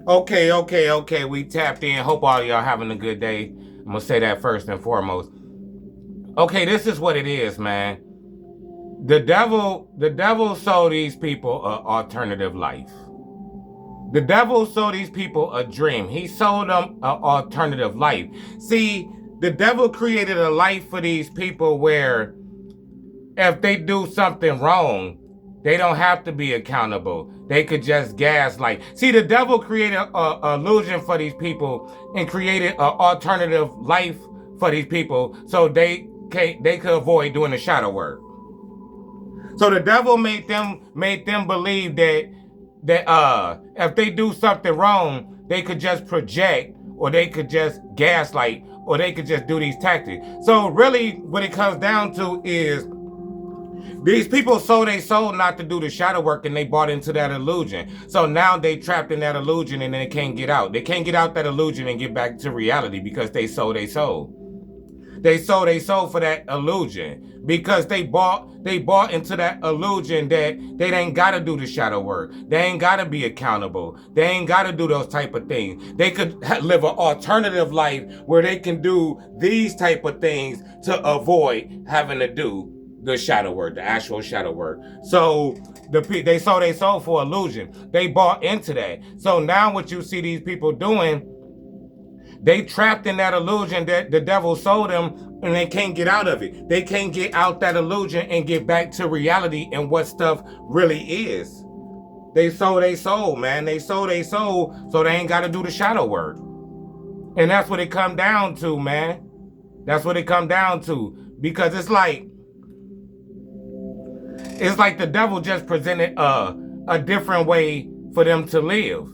Okay. We tapped in. Hope all y'all having a good day. I'm gonna say that first and foremost. Okay, this is what it is, man. The devil sold these people an alternative life. The devil sold these people a dream. He sold them an alternative life. See, the devil created a life for these people where if they do something wrong, they don't have to be accountable. They could just gaslight. See, the devil created an illusion for these people and created an alternative life for these people so they could avoid doing the shadow work. So the devil made them believe that if they do something wrong, they could just project or they could just gaslight or they could just do these tactics. So really what it comes down to is these people sold their soul not to do the shadow work and they bought into that illusion. So now they trapped in that illusion and they can't get out. They can't get out that illusion and get back to reality because they sold their soul. They sold their soul for that illusion because they bought into that illusion that they ain't gotta do the shadow work. They ain't gotta be accountable. They ain't gotta do those type of things. They could live an alternative life where they can do these type of things to avoid having to do the shadow work, the actual shadow work. So they sold their soul for illusion. They bought into that. So now what you see these people doing, they trapped in that illusion that the devil sold them and they can't get out of it. They can't get out that illusion and get back to reality and what stuff really is. They sold their soul, man. They sold their soul so they ain't got to do the shadow work. And that's what it come down to, man. That's what it come down to. Because it's like the devil just presented a different way for them to live.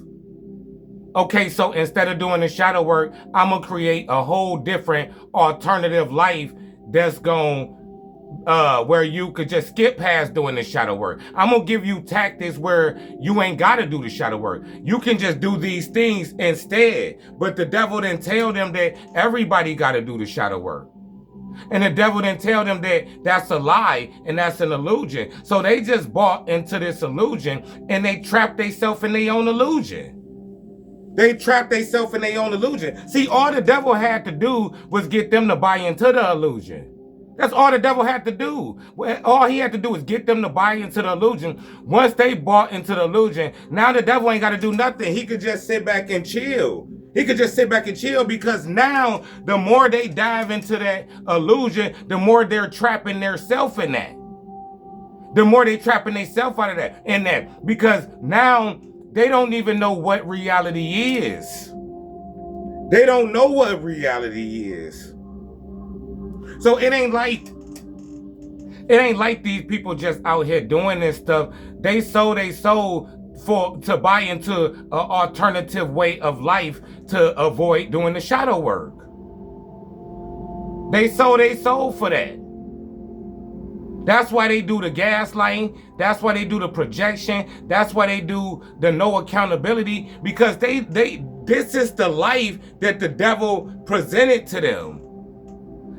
Okay, so instead of doing the shadow work, I'm gonna create a whole different alternative life that's going where you could just skip past doing the shadow work. I'm gonna give you tactics where you ain't gotta do the shadow work. You can just do these things instead. But the devil didn't tell them that everybody gotta do the shadow work. And the devil didn't tell them that that's a lie and that's an illusion. So they just bought into this illusion and they trapped themselves in their own illusion. They trapped themselves in their own illusion. See, all the devil had to do was get them to buy into the illusion. That's all the devil had to do. All he had to do was get them to buy into the illusion. Once they bought into the illusion, now the devil ain't got to do nothing. He could just sit back and chill. He could just sit back and chill because now the more they dive into that illusion, the more they're trapping themselves in that. The more they trapping themselves out of that, in that. Because now they don't even know what reality is. They don't know what reality is. So it ain't like these people just out here doing this stuff. They sold their soul to buy into an alternative way of life to avoid doing the shadow work. They sold their soul for that. That's why they do the gaslighting. That's why they do the projection. That's why they do the no accountability, because this is the life that the devil presented to them.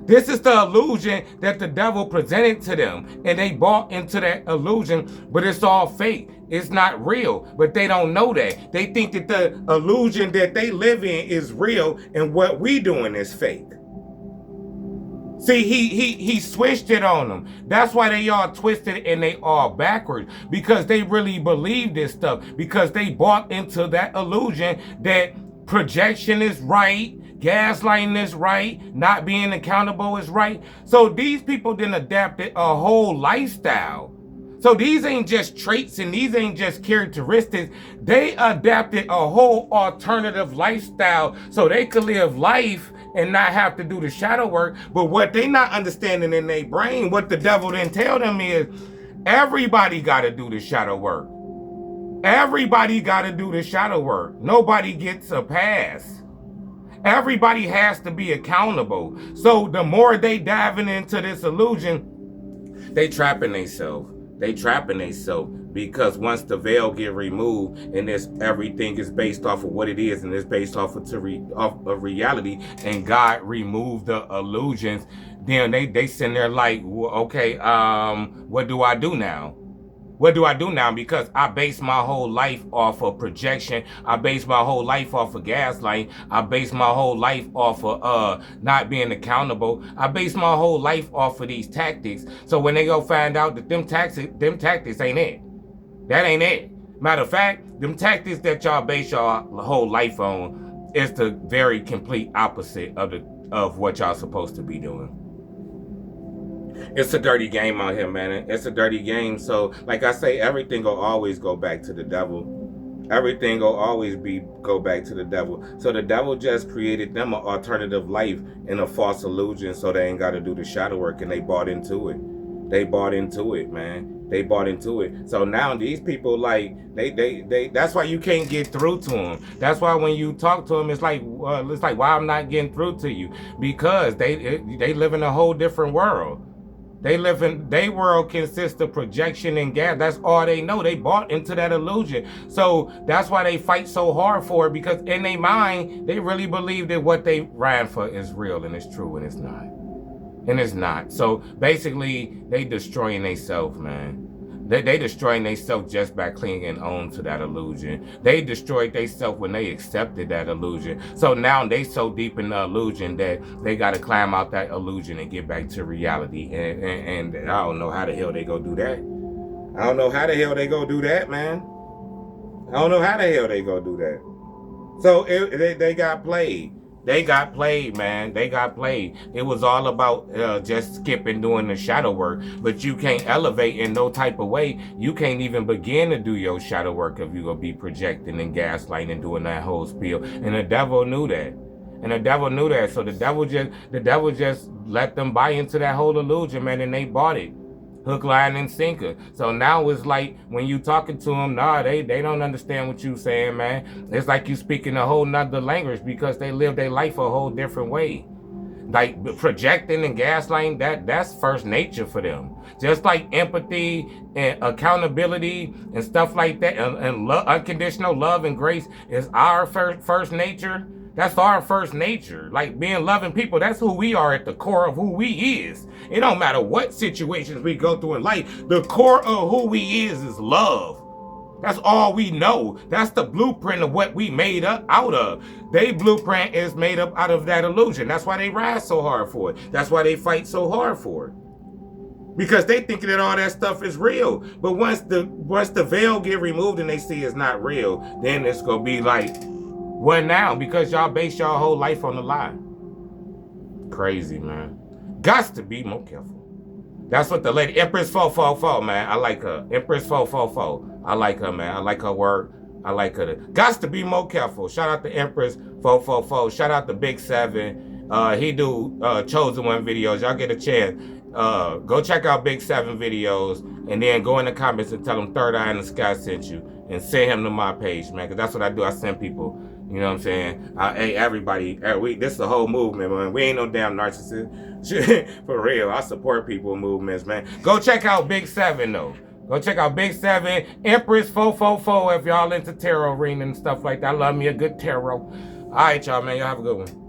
This is the illusion that the devil presented to them, and they bought into that illusion, but it's all fake. It's not real, but they don't know that. They think that the illusion that they live in is real, and what we doing is fake. See, he switched it on them. That's why they all twisted and they all backwards, because they really believe this stuff, because they bought into that illusion that projection is right, gaslighting is right, not being accountable is right. So these people then adapted a whole lifestyle. So these ain't just traits and these ain't just characteristics. They adapted a whole alternative lifestyle so they could live life and not have to do the shadow work. But what they not understanding in their brain, what the devil didn't tell them is everybody got to do the shadow work. Everybody got to do the shadow work. Nobody gets a pass. Everybody has to be accountable. So the more they diving into this illusion, they trapping themselves. They trapping themselves, because once the veil get removed and everything is based off of what it is and it's based off of reality, and God removed the illusions, then they sitting there like, well, okay, what do I do now? What do I do now? Because I base my whole life off of projection. I base my whole life off of gaslighting. I base my whole life off of not being accountable. I base my whole life off of these tactics. So when they go find out that them tactics ain't it. That ain't it. Matter of fact, them tactics that y'all base your whole life on is the very complete opposite of what y'all supposed to be doing. It's a dirty game out here, man. It's a dirty game. So, like I say, everything will always go back to the devil. Everything will always go back to the devil. So the devil just created them an alternative life in a false illusion, so they ain't got to do the shadow work, and they bought into it. They bought into it, man. They bought into it. So now these people, like, they that's why you can't get through to them. That's why when you talk to them, it's like why I'm not getting through to you, because they live in a whole different world. Their world consists of projection and gas. That's all they know. They bought into that illusion. So that's why they fight so hard for it, because in their mind, they really believe that what they ran for is real and it's true, and it's not. And it's not. So basically, they destroying themselves, man. They destroying themselves just by clinging on to that illusion. They destroyed themselves when they accepted that illusion. So now they so deep in the illusion that they got to climb out that illusion and get back to reality. And I don't know how the hell they go do that. I don't know how the hell they go do that, man. I don't know how the hell they go do that. So they got played. They got played, man. They got played. It was all about just skipping doing the shadow work. But you can't elevate in no type of way. You can't even begin to do your shadow work if you're going to be projecting and gaslighting and doing that whole spiel. And the devil knew that. And the devil knew that. So the devil just let them buy into that whole illusion, man, and they bought it. Hook, line, and sinker. So now it's like when you talking to them, they don't understand what you saying, man. It's like you speaking a whole nother language, because they live their life a whole different way. Like projecting and gaslighting, that's first nature for them. Just like empathy and accountability and stuff like that, and unconditional love and grace is our first nature. That's our first nature. Like being loving people, that's who we are at the core of who we is. It don't matter what situations we go through in life. The core of who we is love. That's all we know. That's the blueprint of what we made up out of. They blueprint is made up out of that illusion. That's why they rise so hard for it. That's why they fight so hard for it. Because they think that all that stuff is real. But once the veil get removed and they see it's not real, then it's gonna be like, what now? Because y'all base y'all whole life on a lie. Crazy, man. Gots to be more careful. That's what the lady, Empress 444, man. I like her. Empress 444. I like her, man. I like her work. I like her. Gots to be more careful. Shout out to Empress 444. Shout out to Big 7. He do Chosen One videos. Y'all get a chance. Go check out Big 7 videos, and then go in the comments and tell him Third Eye in the Sky sent you, and send him to my page, man, because that's what I do. I send people, you know what I'm saying? Hey, everybody, this is the whole movement, man. We ain't no damn narcissist. For real, I support people movements, man. Go check out Big 7, though. Go check out Big 7, Empress 444, if y'all into tarot reading and stuff like that. I love me a good tarot. All right, y'all, man. Y'all have a good one.